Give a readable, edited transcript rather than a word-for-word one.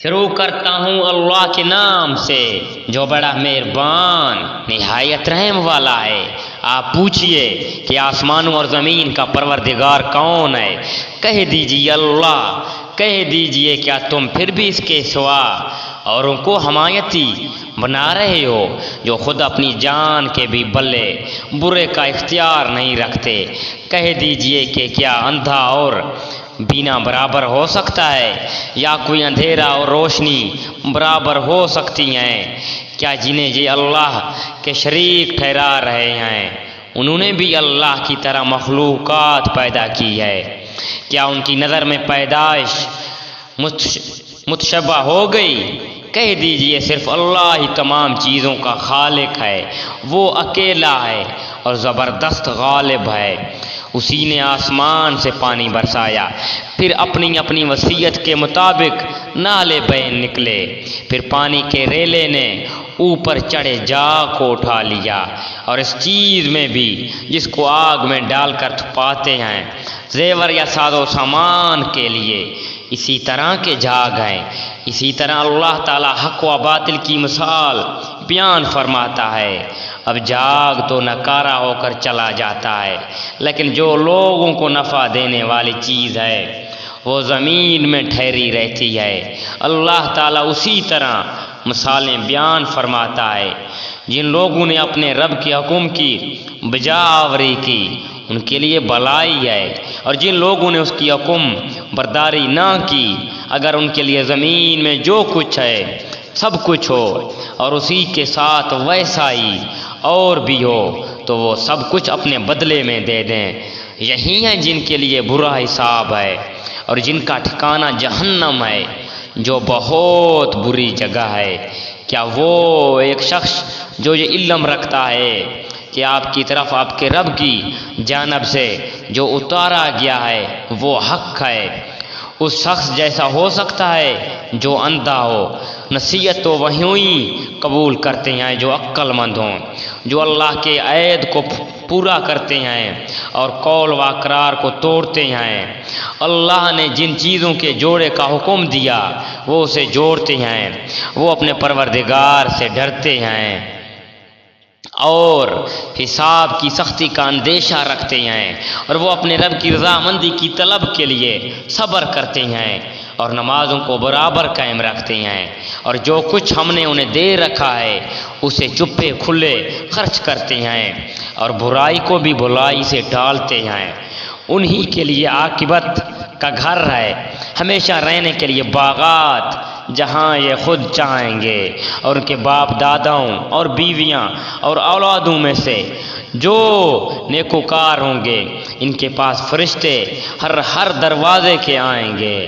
شروع کرتا ہوں اللہ کے نام سے جو بڑا مہربان نہایت رحم والا ہے۔ آپ پوچھئے کہ آسمانوں اور زمین کا پروردگار کون ہے؟ کہہ دیجئے اللہ۔ کہہ دیجئے کیا تم پھر بھی اس کے سوا اوروں کو حمایتی بنا رہے ہو جو خود اپنی جان کے بھی بلے برے کا اختیار نہیں رکھتے؟ کہہ دیجئے کہ کیا اندھا اور بینا برابر ہو سکتا ہے، یا کوئی اندھیرا اور روشنی برابر ہو سکتی ہیں؟ کیا جنہیں یہ اللہ کے شریک ٹھہرا رہے ہیں انہوں نے بھی اللہ کی طرح مخلوقات پیدا کی ہے؟ کیا ان کی نظر میں پیدائش متشبہ ہو گئی؟ کہہ دیجئے صرف اللہ ہی تمام چیزوں کا خالق ہے، وہ اکیلا ہے اور زبردست غالب ہے۔ اسی نے آسمان سے پانی برسایا، پھر اپنی اپنی وصیت کے مطابق نالے بہہ نکلے، پھر پانی کے ریلے نے اوپر چڑھے جا کو اٹھا لیا، اور اس چیز میں بھی جس کو آگ میں ڈال کر تھپاتے ہیں زیور یا ساز و سامان کے لیے اسی طرح کے جھاگ ہیں۔ اسی طرح اللہ تعالی حق و باطل کی مثال بیان فرماتا ہے۔ اب جھاگ تو نکارا ہو کر چلا جاتا ہے، لیکن جو لوگوں کو نفع دینے والی چیز ہے وہ زمین میں ٹھہری رہتی ہے۔ اللہ تعالیٰ اسی طرح مثالیں بیان فرماتا ہے۔ جن لوگوں نے اپنے رب کے حکم کی بجا آوری کی ان کے لیے بلائی ہے، اور جن لوگوں نے اس کی حکم برداری نہ کی اگر ان کے لیے زمین میں جو کچھ ہے سب کچھ ہو اور اسی کے ساتھ ویسا ہی اور بھی ہو تو وہ سب کچھ اپنے بدلے میں دے دیں۔ یہی ہیں جن کے لیے برا حساب ہے اور جن کا ٹھکانہ جہنم ہے جو بہت بری جگہ ہے۔ کیا وہ ایک شخص جو یہ علم رکھتا ہے کہ آپ کی طرف آپ کے رب کی جانب سے جو اتارا گیا ہے وہ حق ہے، اس شخص جیسا ہو سکتا ہے جو اندھا ہو؟ نصیحت تو وہی قبول کرتے ہیں جو عقل مند ہوں، جو اللہ کے عہد کو پورا کرتے ہیں اور قول و اقرار کو توڑتے ہیں۔ اللہ نے جن چیزوں کے جوڑے کا حکم دیا وہ اسے جوڑتے ہیں، وہ اپنے پروردگار سے ڈرتے ہیں اور حساب کی سختی کا اندیشہ رکھتے ہیں، اور وہ اپنے رب کی رضامندی کی طلب کے لیے صبر کرتے ہیں اور نمازوں کو برابر قائم رکھتے ہیں، اور جو کچھ ہم نے انہیں دے رکھا ہے اسے چپے کھلے خرچ کرتے ہیں اور برائی کو بھی بھلائی سے ٹالتے ہیں۔ انہی کے لیے عاقبت کا گھر ہے، ہمیشہ رہنے کے لیے باغات جہاں یہ خود چاہیں گے، اور ان کے باپ داداؤں اور بیویاں اور اولادوں میں سے جو نیکوکار ہوں گے ان کے پاس فرشتے ہر دروازے کے آئیں گے۔